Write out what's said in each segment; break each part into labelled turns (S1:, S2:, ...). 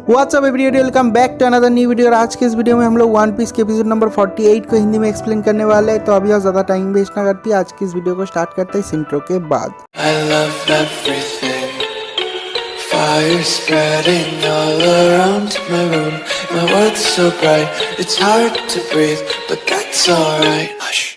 S1: WhatsApp everybody, welcome back to another new video. और आज के इस वीडियो में हम लोग वन पीस के एपिसोड नंबर 48 को हिंदी में एक्सप्लेन करने वाले हैं। तो अभी और ज़्यादा टाइम वेस्ट ना करती, आज की इस वीडियो को स्टार्ट करते हैं इस इंट्रो के बाद।
S2: I love everything. Fire spreading all around my room. My world's so bright, it's hard to breathe, but that's alright. Hush.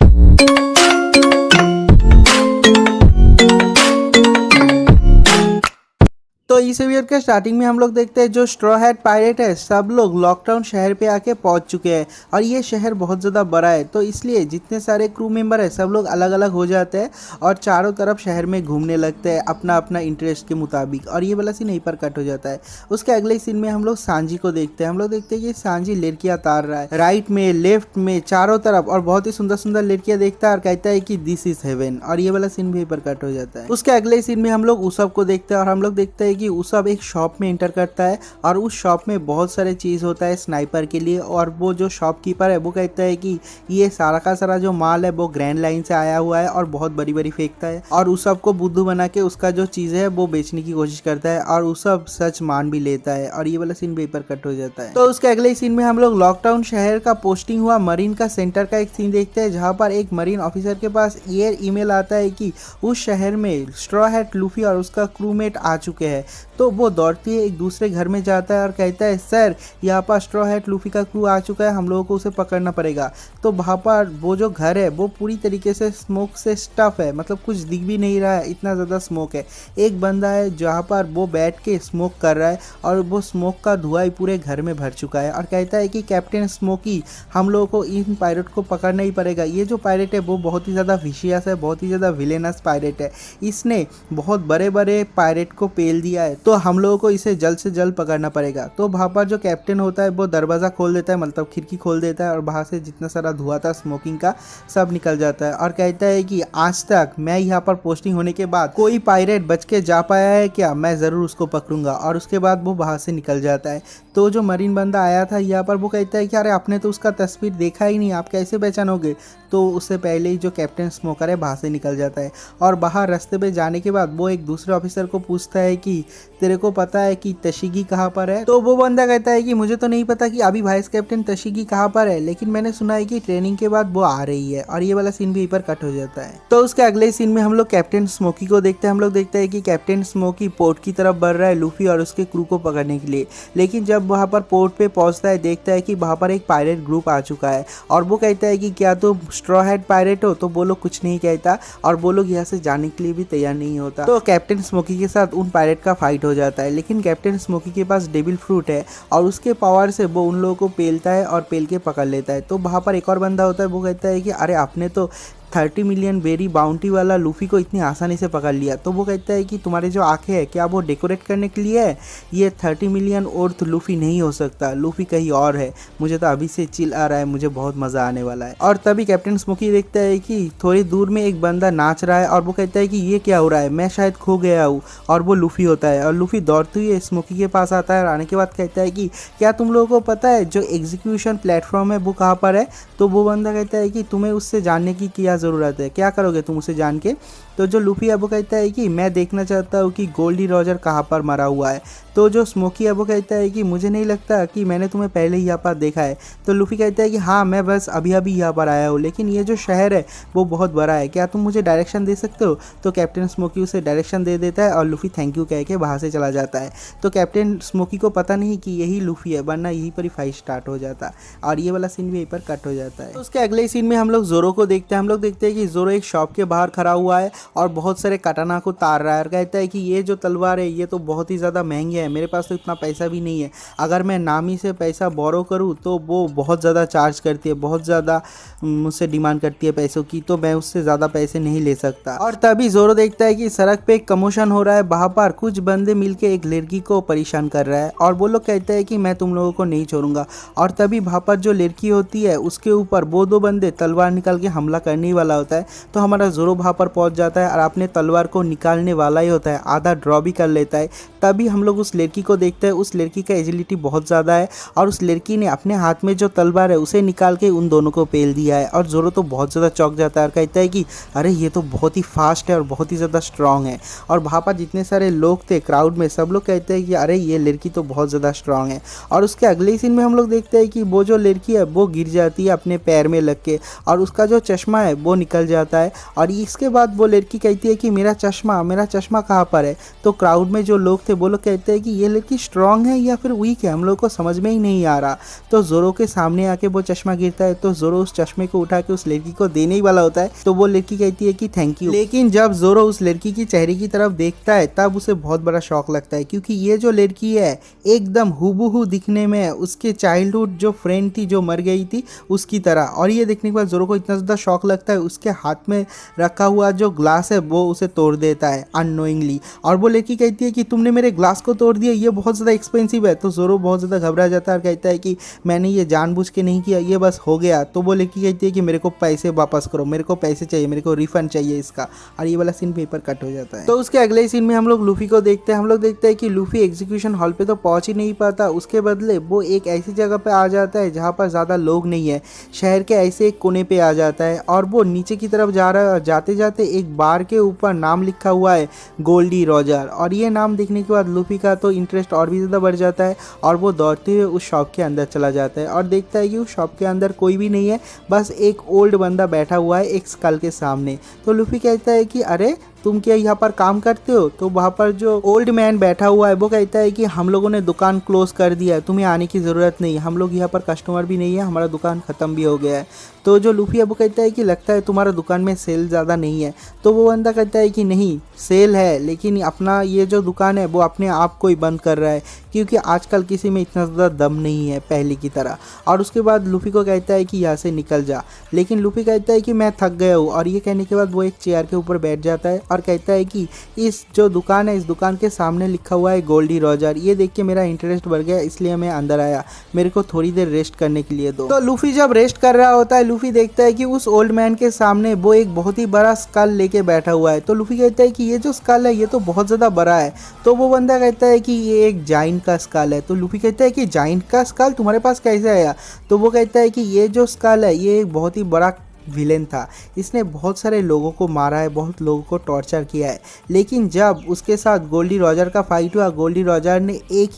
S1: तो इस वीडियो के स्टार्टिंग में हम लोग देखते हैं जो स्ट्रॉ हैट पायरेट है सब लोग लॉकडाउन शहर पे आके पहुंच चुके हैं। और ये शहर बहुत ज़्यादा बड़ा है, तो इसलिए जितने सारे क्रू मेंबर है सब लोग अलग अलग हो जाते हैं और चारों तरफ शहर में घूमने लगते हैं अपना अपना इंटरेस्ट के मुताबिक। और ये वाला सीन यहीं पर कट हो जाता है। उसके अगले सीन में हम लोग सांजी को देखते हैं। हम लोग देखते हैं कि सांजी लड़कियाँ तार रहा है राइट में, लेफ्ट में, चारों तरफ, और बहुत ही सुंदर सुंदर लड़कियाँ देखता है और कहता है कि दिस इज हेवन। और ये वाला सीन भी यहीं पर कट हो जाता है। उसके अगले सीन में हम लोग उसब को देखते हैं और हम लोग देखते हैं कि उसब एक शॉप में एंटर करता है और उस शॉप में बहुत सारे चीज़ होता है स्नाइपर के लिए। और वो जो शॉपकीपर है वो कहता है कि ये सारा का सारा जो माल है वो ग्रैंड लाइन से आया हुआ है और बहुत बड़ी बड़ी फेंकता है। और उसब को बुद्धू बना के उसका जो चीज़ है वो बेचने की कोशिश करता है और उसब सच मान भी लेता है। और ये वाला सीन पेपर कट हो जाता है। तो उसके अगले सीन में हम लोग लॉकडाउन शहर का पोस्टिंग हुआ मरीन का सेंटर का एक सीन देखते हैं, जहाँ पर एक मरीन ऑफिसर के पास ये ईमेल आता है कि उस शहर में स्ट्रॉ हैट लूफी और उसका क्रूमेट आ चुके हैं। तो वो दौड़ती है एक दूसरे घर में जाता है और कहता है सर यहाँ पर स्ट्रॉ हैट लूफी का क्रू आ चुका है, हम लोगों को उसे पकड़ना पड़ेगा। तो वहाँ पर वो जो घर है वो पूरी तरीके से स्मोक से स्टफ है, मतलब कुछ दिख भी नहीं रहा है, इतना ज़्यादा स्मोक है। एक बंदा है जहाँ पर वो बैठ के स्मोक कर रहा है और वो स्मोक का धुआं ही पूरे घर में भर चुका है। और कहता है कि कैप्टन स्मोकी, हम लोगों को इन पायरेट को पकड़ना ही पड़ेगा। ये जो पायरेट है वो बहुत ही ज़्यादा विशियस है, बहुत ही ज़्यादा विलेनस पायरेट है। इसने बहुत बड़े बड़े पायरेट को पेल दिया है, तो हम लोगों को इसे जल्द से जल्द पकड़ना पड़ेगा। तो वहाँ पर जो कैप्टन होता है वो दरवाज़ा खोल देता है, मतलब खिड़की खोल देता है और वहाँ से जितना सारा धुआं था स्मोकिंग का सब निकल जाता है। और कहता है कि आज तक मैं यहाँ पर पोस्टिंग होने के बाद कोई पायरेट बच के जा पाया है क्या, मैं ज़रूर उसको पकड़ूंगा। और उसके बाद वो वहाँ से निकल जाता है। तो जो मरीन बंदा आया था यहाँ पर वो कहता है कि अरे आपने तो उसका तस्वीर देखा ही नहीं, आप कैसे पहचानोगे। तो उससे पहले ही जो कैप्टन स्मोकर है वहाँ से निकल जाता है। और बाहर रास्ते पे जाने के बाद वो एक दूसरे ऑफिसर को पूछता है कि तेरे को पता है कि तशिगी कहाँ पर है। तो वो बंदा कहता है कि मुझे तो नहीं पता कि अभी वाइस कैप्टन तशिगी कहाँ पर है, लेकिन मैंने सुना है कि ट्रेनिंग के बाद वो आ रही है। और ये वाला सीन भी यहीं पर कट हो जाता है। तो उसके अगले सीन में हम लोग कैप्टन स्मोकी को देखते हैं। हम लोग देखते हैं कि कैप्टन स्मोकी पोर्ट की तरफ बढ़ रहा है लूफी और उसके क्रू को पकड़ने के लिए। लेकिन जब वहाँ पर पोर्ट पे पहुँचता है देखता है कि वहाँ पर एक पायरेट ग्रुप आ चुका है और वो कहता है कि क्या तुम स्ट्रॉ हैट पायरेट हो। तो वो लोग कुछ नहीं कहता और वो लोग यहाँ से जाने के लिए भी तैयार नहीं होता। तो कैप्टन स्मोकी के साथ उन पायरेट का फाइट हो जाता है। लेकिन कैप्टन स्मोकी के पास डेविल फ्रूट है और उसके पावर से वो उन लोगों को पेलता है और पेल के पकड़ लेता है। तो वहाँ पर एक और बंदा होता है, वो कहता है कि अरे आपने तो 30 मिलियन बेरी बाउंटी वाला लूफी को इतनी आसानी से पकड़ लिया। तो वो कहता है कि तुम्हारे जो आंखें हैं क्या वो डेकोरेट करने के लिए है, ये 30 मिलियन और तो लूफी नहीं हो सकता, लूफी कहीं और है। मुझे तो अभी से चिल आ रहा है, मुझे बहुत मज़ा आने वाला है। और तभी कैप्टन स्मोकी देखता है कि थोड़ी दूर में एक बंदा नाच रहा है और वो कहता है कि ये क्या हो रहा है, मैं शायद खो गया हूँ। और वो लूफी होता है और लूफी दौड़ते हुए स्मोकी के पास आता है और आने के बाद कहता है कि क्या तुम लोगों को पता है जो एग्जीक्यूशन प्लेटफॉर्म है वो कहाँ पर है। तो वो बंदा कहता है कि तुम्हें उससे जानने की क्या ज़रूरत है, क्या करोगे तुम उसे जान के। तो जो लूफी है वो कहता है कि मैं देखना चाहता हूँ कि गोल्डी रॉजर कहाँ पर मरा हुआ है। तो जो स्मोकी है वो कहता है कि मुझे नहीं लगता कि मैंने तुम्हें पहले ही यहाँ पर देखा है। तो लूफी कहता है कि हाँ मैं बस अभी अभी यहाँ पर आया हूँ, लेकिन ये जो शहर है वो बहुत बड़ा है, क्या तुम मुझे डायरेक्शन दे सकते हो। तो कैप्टन स्मोकी उसे डायरेक्शन दे देता है और लूफी थैंक यू कह के वहाँ से चला जाता है। तो कैप्टन स्मोकी को पता नहीं कि यही लूफी है, वरना यहीं पर ही फाइट स्टार्ट हो जाता और ये वाला सीन भी यहीं पर कट हो जाता है। तो उसके अगले सीन में हम लोग जोरो को देखते हैं। हम लोग देखते हैं कि जोरो एक शॉप के बाहर खड़ा हुआ है और बहुत सारे कटाना को तार रहा है और कहता है कि ये जो तलवार है ये तो बहुत ही ज़्यादा महंगी है, मेरे पास तो इतना पैसा भी नहीं है। अगर मैं नामी से पैसा बोरो करूँ तो वो बहुत ज़्यादा चार्ज करती है, बहुत ज़्यादा मुझसे डिमांड करती है पैसों की, तो मैं उससे ज़्यादा पैसे नहीं ले सकता। और तभी जोरो देखता है कि सड़क पे एक कमोशन हो रहा है, वहाँ पर कुछ बंदे मिलके एक लड़की को परेशान कर रहा है और वो लोग कहते हैं कि मैं तुम लोगों को नहीं छोड़ूंगा। और तभी वहाँ पर जो लड़की होती है उसके ऊपर वो दो बंदे तलवार निकाल के हमला करने वाला होता है। तो हमारा ज़ोरो वहाँ पर पहुँच जाता है और अपने तलवार को निकालने वाला ही होता है, आधा ड्रॉ भी कर लेता है। तभी हम लोग उस लड़की को देखते हैं। उस लड़की का एजिलिटी बहुत ज़्यादा है और उस लड़की ने अपने हाथ में जो तलवार है उसे निकाल के उन दोनों को पेल दिया है। और ज़ोरो तो बहुत ज़्यादा चौंक जाता है और कहता है कि अरे ये तो बहुत ही फास्ट है और बहुत ही ज़्यादा स्ट्रांग है। और वहाँ पर जितने सारे लोग थे क्राउड में, सब लोग कहते हैं कि अरे ये लड़की तो बहुत ज़्यादा स्ट्रांग है। और उसके अगले ही सीन में हम लोग देखते हैं कि वो जो लड़की है वो गिर जाती है अपने पैर में लग के और उसका जो चश्मा है वो निकल जाता है। और इसके बाद वो लड़की कहती है कि मेरा चश्मा कहाँ पर है। तो क्राउड में जो लोग थे वो लोग कहते हैं कि ये लड़की स्ट्रांग है या फिर वीक है, हम लोग को समझ में ही नहीं आ रहा। तो ज़ोरो के सामने आके वो चश्मा गिरता है। तो ज़ोरो उस चश्मे को उठा के उस लड़की को देने ही वाला होता है। तो वो लड़की कहती है कि थैंक यू। लेकिन जब ज़ोरो उस लड़की की चेहरे की तरफ देखता है तब उसे बहुत बड़ा शौक लगता है, क्योंकि ये जो लड़की है एकदम हूबहू दिखने में उसके चाइल्डहुड जो फ्रेंड थी जो मर गई थी उसकी तरह। और ये देखने के बाद ज़ोरो को इतना ज़्यादा शौक लगता है, उसके हाथ में रखा हुआ जो ग्लास है वो उसे तोड़ देता है अननोइंगली। और वो लड़की कहती है कि तुमने मेरे ग्लास को तोड़ दिया, ये बहुत ज़्यादा एक्सपेंसिव है। तो ज़ोरो बहुत ज़्यादा घबरा जाता है और कहता है कि मैंने ये जानबूझ के नहीं किया, ये बस हो गया। तो वो लड़की कहती है कि मेरे को पैसे वापस करो, मेरे को पैसे चाहिए, मेरे को रिफंड चाहिए इसका। और ये वाला सीन पेपर कट हो जाता है। तो उसके अगले सीन में हम लोग लूफी को देखते हैं। हम लोग देखते हैं कि लूफी एग्जीक्यूशन हॉल पे तो पहुंच ही नहीं पाता, उसके बदले वो एक ऐसी जगह पे आ जाता है जहाँ पर ज़्यादा लोग नहीं है, शहर के ऐसे एक कोने पे आ जाता है। और वो नीचे की तरफ जाते जाते एक बार के ऊपर नाम लिखा हुआ है गोल्डी रॉजर। और ये नाम देखने के बाद लूफी का तो इंटरेस्ट और भी ज़्यादा बढ़ जाता है और वो दौड़ते हुए उस शॉप के अंदर चला जाता है और देखता है कि उस शॉप के अंदर कोई भी नहीं है, बस एक ओल्ड बंदा बैठा हुआ है एक स्कल के सामने। तो लूफी कहता है कि अरे तुम क्या यहाँ पर काम करते हो। तो वहाँ पर जो ओल्ड मैन बैठा हुआ है वो कहता है कि हम लोगों ने दुकान क्लोज कर दिया है, तुम्हें आने की ज़रूरत नहीं, हम लोग यहाँ पर कस्टमर भी नहीं है, हमारा दुकान ख़त्म भी हो गया है। तो जो लूफी है वो कहता है कि लगता है तुम्हारा दुकान में सेल ज़्यादा नहीं है। तो वो बंदा कहता है कि नहीं सेल है, लेकिन अपना ये जो दुकान है वो अपने आप को ही बंद कर रहा है, क्योंकि आजकल किसी में इतना ज़्यादा दम नहीं है पहले की तरह। और उसके बाद लूफी को कहता है कि यहाँ से निकल जा, लेकिन लूफी कहता है कि मैं थक गया हूँ। और ये कहने के बाद वो एक चेयर के ऊपर बैठ जाता है और कहता है कि इस जो दुकान है इस दुकान के सामने लिखा हुआ है गोल्डी रॉजर, ये देख के मेरा इंटरेस्ट बढ़ गया, इसलिए मैं अंदर आया, मेरे को थोड़ी देर रेस्ट करने के लिए दो। तो लूफी जब रेस्ट कर रहा होता है, लूफी देखता है कि उस ओल्ड मैन के सामने वो एक बहुत ही बड़ा स्कल लेके बैठा हुआ है। तो लूफी कहता है कि ये जो स्कल है ये तो बहुत ज़्यादा बड़ा है। तो वो बंदा कहता है कि ये एक जाइंट का स्कल है। तो लूफी कहता है कि जाइंट का स्कल तुम्हारे पास कैसे आया। तो वो कहता है कि ये जो स्कल है ये एक बहुत ही बड़ा विलेन था, इसने बहुत सारे लोगों को मारा है, बहुत लोगों को टॉर्चर किया है। लेकिन जब उसके साथ गोल्डी रॉजर का फाइट हुआ, गोल्डी रॉजर ने एक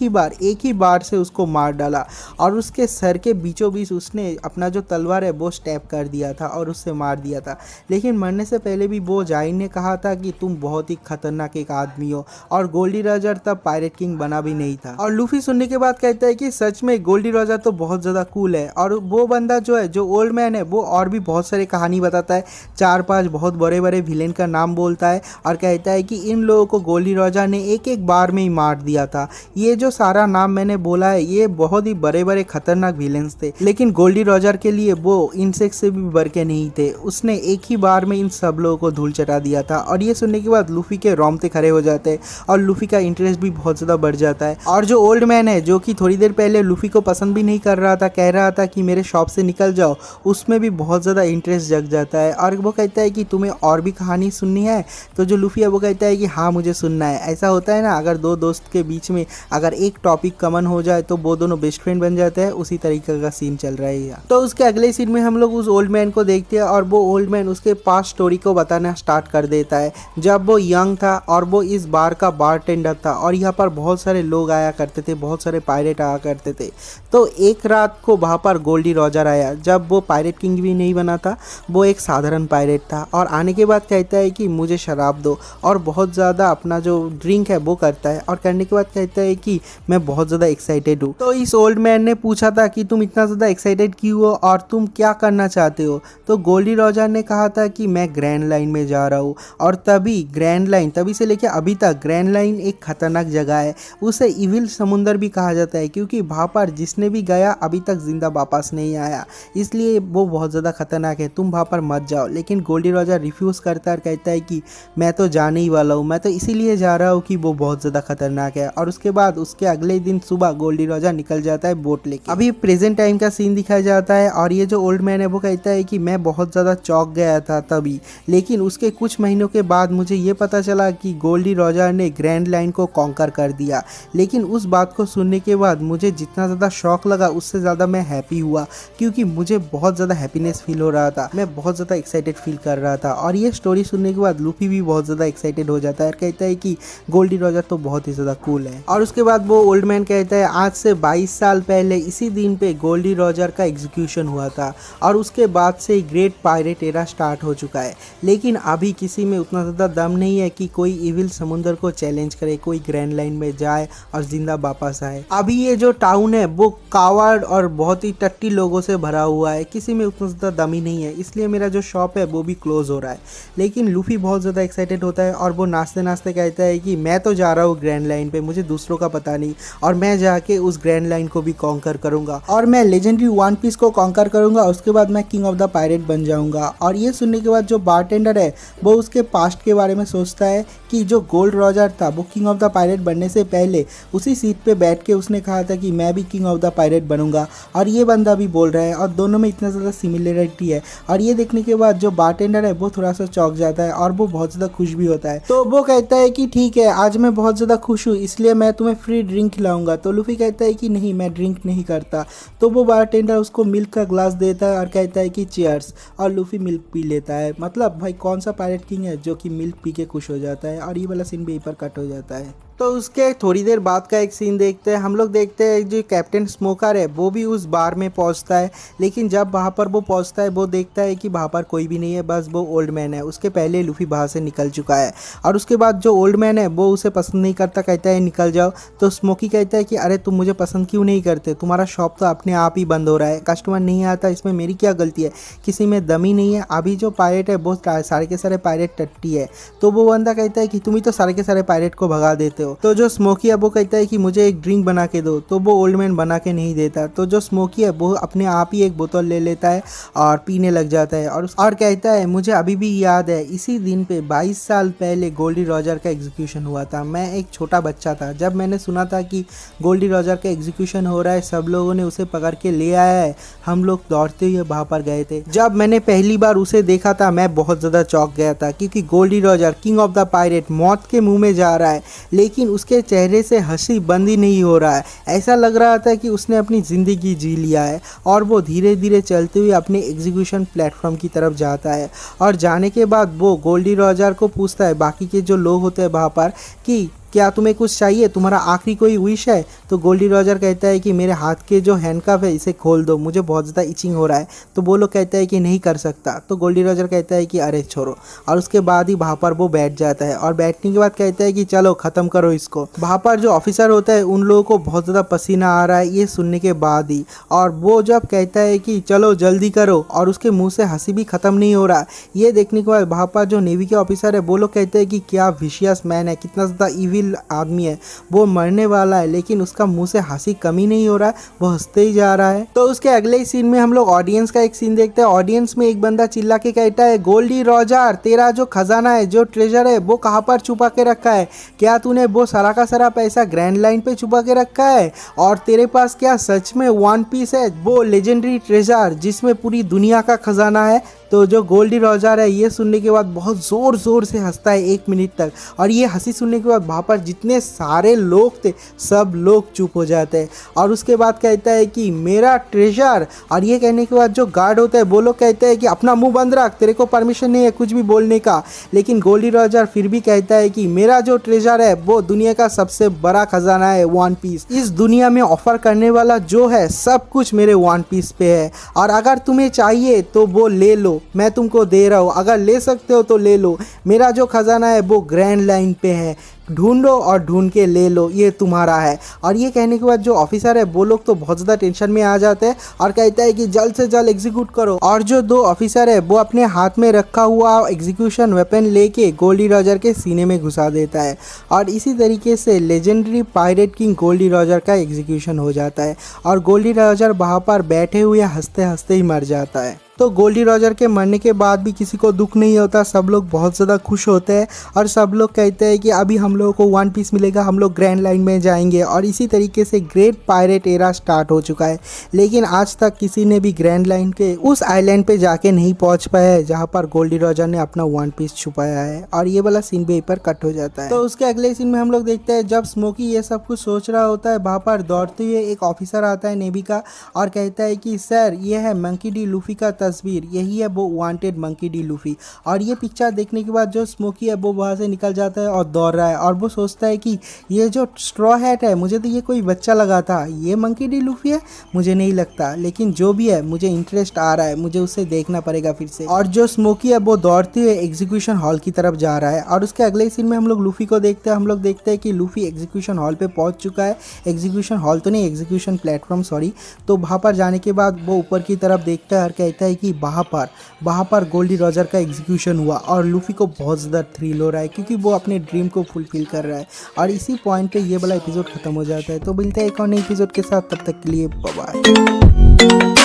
S1: ही बार से उसको मार डाला और उसके सर के बीचों बीच उसने अपना जो तलवार है वो स्टैब कर दिया था और उससे मार दिया था। लेकिन मरने से पहले भी वो जाइन ने कहा था कि तुम बहुत ही खतरनाक एक आदमी हो। और गोल्डी रॉजर तब पायरेट किंग बना भी नहीं था। और लूफी सुनने के बाद कहता है कि सच में गोल्डी रॉजर तो बहुत ज़्यादा कूल है। और वो बंदा जो है, जो ओल्ड मैन है, वो और भी बहुत कहानी बताता है, 4-5 बहुत बड़े बड़े विलेन का नाम बोलता है और कहता है कि इन लोगों को गोल्डी रॉजर ने एक बार में ही मार दिया था। ये जो सारा नाम मैंने बोला है ये बहुत ही बड़े बड़े खतरनाक विलेन्स थे, लेकिन गोल्डी रॉजर के लिए वो इनसे से भी बढ़ के नहीं थे, उसने एक ही बार में इन सब लोगों को धूल चटा दिया था। और ये सुनने के बाद लूफी के रोंगटे खड़े हो जाते हैं और लूफी का इंटरेस्ट भी बहुत ज़्यादा बढ़ जाता है। और जो ओल्ड मैन है, जो कि थोड़ी देर पहले लूफी को पसंद भी नहीं कर रहा था, कह रहा था कि मेरे शॉप से निकल जाओ, उसमें भी बहुत ज़्यादा इंटरेस्ट जग जाता है। और वो कहता है कि तुम्हें और भी कहानी सुननी है। तो जो लूफी है वो कहता है कि हाँ मुझे सुनना है। ऐसा होता है ना, अगर दो दोस्त के बीच में अगर एक टॉपिक कॉमन हो जाए तो वो दोनों बेस्ट फ्रेंड बन जाते हैं, उसी तरीके का सीन चल रहा है यहाँ। तो उसके अगले सीन में हम लोग उस ओल्ड मैन को देखते हैं और वो ओल्ड मैन उसके पास्ट स्टोरी को बताना स्टार्ट कर देता है। जब वो यंग था और वो इस बार का बारटेंडर था और यहाँ पर बहुत सारे लोग आया करते थे, बहुत सारे पायरेट आया करते थे। तो एक रात को वहाँ पर गोल्डी रॉजर आया, जब वो पायरेट किंग भी नहीं बना था, वो एक साधारण पायरेट था। और आने के बाद कहता है कि मुझे शराब दो, और बहुत ज़्यादा अपना जो ड्रिंक है वो करता है। और करने के बाद कहता है कि मैं बहुत ज़्यादा एक्साइटेड हूँ। तो इस ओल्ड मैन ने पूछा था कि तुम इतना ज़्यादा एक्साइटेड क्यों हो और तुम क्या करना चाहते हो। तो गोल्डी रॉजर ने कहा था कि मैं ग्रैंड लाइन में जा रहा हूँ। और तभी ग्रैंड लाइन, तभी से लेकर अभी तक ग्रैंड लाइन एक खतरनाक जगह है, उसे इविल समुंदर भी कहा जाता है, क्योंकि वहाँ पर जिसने भी गया अभी तक जिंदा वापस नहीं आया, इसलिए वो बहुत ज़्यादा खतरनाक है। है, तुम वहाँ पर मत जाओ। लेकिन गोल्डी रॉजर रिफ्यूज़ करता है और कहता है कि मैं तो जाने ही वाला हूँ, मैं तो इसीलिए जा रहा हूँ कि वो बहुत ज़्यादा खतरनाक है। और उसके बाद उसके अगले दिन सुबह गोल्डी रॉजर निकल जाता है बोट लेके। अभी प्रेजेंट टाइम का सीन दिखाया जाता है और ये जो ओल्ड मैन है वो कहता है कि मैं बहुत ज़्यादा चौंक गया था तभी, लेकिन उसके कुछ महीनों के बाद मुझे ये पता चला कि गोल्डी रॉजर ने ग्रैंड लाइन को कॉन्कर कर दिया। लेकिन उस बात को सुनने के बाद मुझे जितना ज़्यादा शौक लगा उससे ज़्यादा मैं हैप्पी हुआ, क्योंकि मुझे बहुत ज़्यादा हैप्पीनेस फील हो रहा था, मैं बहुत ज़्यादा एक्साइटेड फील कर रहा था। और ये स्टोरी सुनने के बाद लूफी भी बहुत ज़्यादा एक्साइटेड हो जाता है और कहता है कि गोल्डी रॉजर तो बहुत ही ज़्यादा कूल है। और उसके बाद वो ओल्ड मैन कहता है आज से 22 साल पहले इसी दिन पे गोल्डी रॉजर का एग्जीक्यूशन हुआ था और उसके बाद से ग्रेट पायरेट एरा स्टार्ट हो चुका है। लेकिन अभी किसी में उतना ज़्यादा दम नहीं है कि कोई इविल समुंदर को चैलेंज करे, कोई ग्रैंड लाइन में जाए और जिंदा वापस आए। अभी ये जो टाउन है वो कावर्ड और बहुत ही टट्टी लोगों से भरा हुआ है, किसी में उतना ज़्यादा दम ही नहीं है, इसलिए मेरा जो शॉप है वो भी क्लोज हो रहा है। लेकिन लूफी बहुत ज़्यादा एक्साइटेड होता है और वो नाचते नाचते कहता है कि मैं तो जा रहा हूँ ग्रैंड लाइन पे, मुझे दूसरों का पता नहीं, और मैं जाके उस ग्रैंड लाइन को भी कॉन्कर करूँगा और मैं लेजेंडरी वन पीस को कॉन्कर करूँगा। उसके बाद मैं किंग ऑफ द पायरेट बन जाऊँगा। और ये सुनने के बाद जो बारटेंडर है वो उसके पास्ट के बारे में सोचता है कि जो गोल्ड रॉजर था वो किंग ऑफ द पायरेट बनने से पहले उसी सीट पे बैठ के उसने कहा था कि मैं भी किंग ऑफ द पायरेट बनूंगा, और ये बंदा भी बोल रहा है और दोनों में इतना ज़्यादा सिमिलरिटी है। और ये देखने के बाद जो बारटेंडर है वो थोड़ा सा चौंक जाता है और वो बहुत ज़्यादा खुश भी होता है। तो वो कहता है कि ठीक है, आज मैं बहुत ज़्यादा खुश हूँ इसलिए मैं तुम्हें फ्री ड्रिंक खिलाऊंगा। तो लूफी कहता है कि नहीं, मैं ड्रिंक नहीं करता। तो वो बारटेंडर उसको मिल्क का ग्लास देता है और कहता है कि चीयर्स, और लूफी मिल्क पी लेता है। मतलब भाई कौन सा पायरेट किंग है जो कि मिल्क पी के खुश हो जाता है। और ये वाला सीन भी यहीं पर कट हो जाता है। तो उसके थोड़ी देर बाद का एक सीन देखते हैं। हम लोग देखते हैं जो कैप्टन स्मोकर है वो भी उस बार में पहुंचता है, लेकिन जब वहाँ पर वो पहुंचता है वो देखता है कि वहाँ पर कोई भी नहीं है, बस वो ओल्ड मैन है। उसके पहले लूफी वहाँ से निकल चुका है। और उसके बाद जो ओल्ड मैन है वो उसे पसंद नहीं करता, कहता है निकल जाओ। तो स्मोकी कहता है कि अरे तुम मुझे पसंद क्यों नहीं करते, तुम्हारा शॉप तो अपने आप ही बंद हो रहा है, कस्टमर नहीं आता, इसमें मेरी क्या गलती है, किसी में दम ही नहीं है। अभी जो पायरेट है वो सारे के सारे पायरेट टट्टी है। तो वो बंदा कहता है कि तुम ही तो सारे के सारे पायरेट को भगा देते हो। तो जो स्मोकी है वो कहता है कि मुझे एक ड्रिंक बना के दो। तो वो ओल्ड मैन बना के नहीं देता। तो जो स्मोकी है वो अपने आप ही एक बोतल ले लेता है और पीने लग जाता है और कहता है मुझे अभी भी याद है इसी दिन पे 22 साल पहले गोल्डी रॉजर का एग्जीक्यूशन हुआ था। मैं एक छोटा बच्चा था, जब मैंने सुना था कि गोल्डी रॉजर का एग्जीक्यूशन हो रहा है सब लोगों ने उसे पकड़ के ले आया है, हम लोग दौड़ते हुए वहाँ पर गए थे। जब मैंने पहली बार उसे देखा था मैं बहुत ज़्यादा चौंक गया था, क्योंकि Goldie Roger king of the pirate मौत के मुंह में जा रहा है, लेकिन उसके चेहरे से हंसी बंद ही नहीं हो रहा है। ऐसा लग रहा था कि उसने अपनी ज़िंदगी जी लिया है। और वो धीरे धीरे चलते हुए अपने एग्जीक्यूशन प्लेटफॉर्म की तरफ जाता है और जाने के बाद वो गोल्डी रॉजर को पूछता है, बाकी के जो लोग होते हैं वहाँ पर, कि क्या तुम्हें कुछ चाहिए, तुम्हारा आखिरी कोई विश है। तो गोल्डी रॉजर कहता है कि मेरे हाथ के जो हैंडकफ है इसे खोल दो, मुझे बहुत ज़्यादा इचिंग हो रहा है। तो वो लोग कहता है कि नहीं कर सकता। तो गोल्डी रॉजर कहता है कि अरे छोड़ो, और उसके बाद ही वहाँ पर वो बैठ जाता है और बैठने के बाद कहता है कि चलो ख़त्म करो इसको। वहाँ पर जो ऑफिसर होता है उन लोगों को बहुत ज़्यादा पसीना आ रहा है ये सुनने के बाद ही, और वो जब कहता है कि चलो जल्दी करो और उसके मुँह से हंसी भी ख़त्म नहीं हो रहा, ये देखने के बाद वहाँ पर जो नेवी के ऑफिसर है वो लोग कहते हैं कि क्या विशियस मैन है, कितना ज़्यादा आदमी है, वो मरने वाला है, लेकिन उसका मुंह से हंसी कमी नहीं हो रहा है, वो हंसते ही जा रहा है। तो उसके अगले सीन में हम लोग ऑडियंस का एक सीन देखते हैं। ऑडियंस में एक बंदा चिल्ला के कहता है, गोल्डी रॉजर तेरा जो खजाना है, जो ट्रेजर है वो कहाँ पर छुपा के रखा है, क्या तूने वो सारा का सारा पैसा ग्रैंड लाइन पे छुपा के रखा है, और तेरे पास क्या सच में वन पीस है, वो लेजेंडरी ट्रेजर जिसमें पूरी दुनिया का खजाना है। तो जो गोल्डी रॉजर है ये सुनने के बाद बहुत ज़ोर ज़ोर से हंसता है 1 मिनट तक, और ये हंसी सुनने के बाद वहाँ पर जितने सारे लोग थे सब लोग चुप हो जाते हैं। और उसके बाद कहता है कि मेरा ट्रेजर, और ये कहने के बाद जो गार्ड होता है वो लोग कहते हैं कि अपना मुंह बंद रख, तेरे को परमिशन नहीं है कुछ भी बोलने का। लेकिन गोल्डी रॉजर फिर भी कहता है कि मेरा जो ट्रेजर है वो दुनिया का सबसे बड़ा खजाना है, वन पीस। इस दुनिया में ऑफर करने वाला जो है सब कुछ मेरे वन पीस पे है, और अगर तुम्हें चाहिए तो वो ले लो, मैं तुमको दे रहा हूँ, अगर ले सकते हो तो ले लो। मेरा जो खजाना है वो ग्रैंड लाइन पे है, ढूंढो और ढूंढ के ले लो, ये तुम्हारा है। और ये कहने के बाद जो ऑफिसर है वो लोग तो बहुत ज़्यादा टेंशन में आ जाते हैं और कहता है कि जल्द से जल्द एग्जीक्यूट करो। और जो 2 ऑफिसर है वो अपने हाथ में रखा हुआ एग्जीक्यूशन वेपन लेके गोल्डी रॉजर के सीने में घुसा देता है, और इसी तरीके से legendary pirate king Goldie Roger का एग्जीक्यूशन हो जाता है और गोल्डी रॉजर वहाँ पर बैठे हुए हंसते हंसते ही मर जाता है। तो गोल्डी रॉजर के मरने के बाद भी किसी को दुख नहीं होता, सब लोग बहुत ज़्यादा खुश होते हैं और सब लोग कहते हैं कि अभी हम लोगों को वन पीस मिलेगा, हम लोग ग्रैंड लाइन में जाएंगे। और इसी तरीके से ग्रेट पायरेट एरा स्टार्ट हो चुका है। लेकिन आज तक किसी ने भी ग्रैंड लाइन के उस आइलैंड पे जाके नहीं पहुंच पाया है जहाँ पर गोल्डी रॉजर ने अपना वन पीस छुपाया है। और ये वाला सीन भी यहीं पर कट हो जाता है। तो उसके अगले सीन में हम लोग देखते हैं जब स्मोकी ये सब कुछ सोच रहा होता है, वहाँ पर दौड़ते हुए एक ऑफिसर आता है नेवी का और कहता है कि सर ये है मंकी डी लूफी का तस्वीर, यही है वो वांटेड मंकी डी लूफी। और ये पिक्चर देखने के बाद जो स्मोकी है वो वहाँ से निकल जाता है और दौड़ रहा है और वो सोचता है कि ये जो स्ट्रॉ हैट है, मुझे तो ये कोई बच्चा लगा था, ये मंकी डी लूफी है, मुझे नहीं लगता। लेकिन जो भी है मुझे इंटरेस्ट आ रहा है, मुझे उसे देखना पड़ेगा फिर से। और जो स्मोकी है वो दौड़ते हुए एग्जीक्यूशन हॉल की तरफ जा रहा है। और उसके अगले सीन में हम लोग लूफी को देखते हैं। हम लोग देखते हैं कि लूफी एग्जीक्यूशन हॉल पे पहुंच चुका है। एग्जीक्यूशन हॉल तो नहीं, एग्जीक्यूशन प्लेटफॉर्म सॉरी। तो वहाँ पर जाने के बाद वो ऊपर की तरफ देखता है और कहता है कि वहाँ पर गोल्डी रॉजर का एग्जीक्यूशन हुआ। और लूफी को बहुत ज़्यादा थ्रिल हो रहा है क्योंकि वो अपने ड्रीम को फुलफिल कर रहा है। और इसी पॉइंट पे ये वाला एपिसोड खत्म हो जाता है। तो मिलते हैं एक और नए एपिसोड के साथ, तब तक के लिए बाय बाय।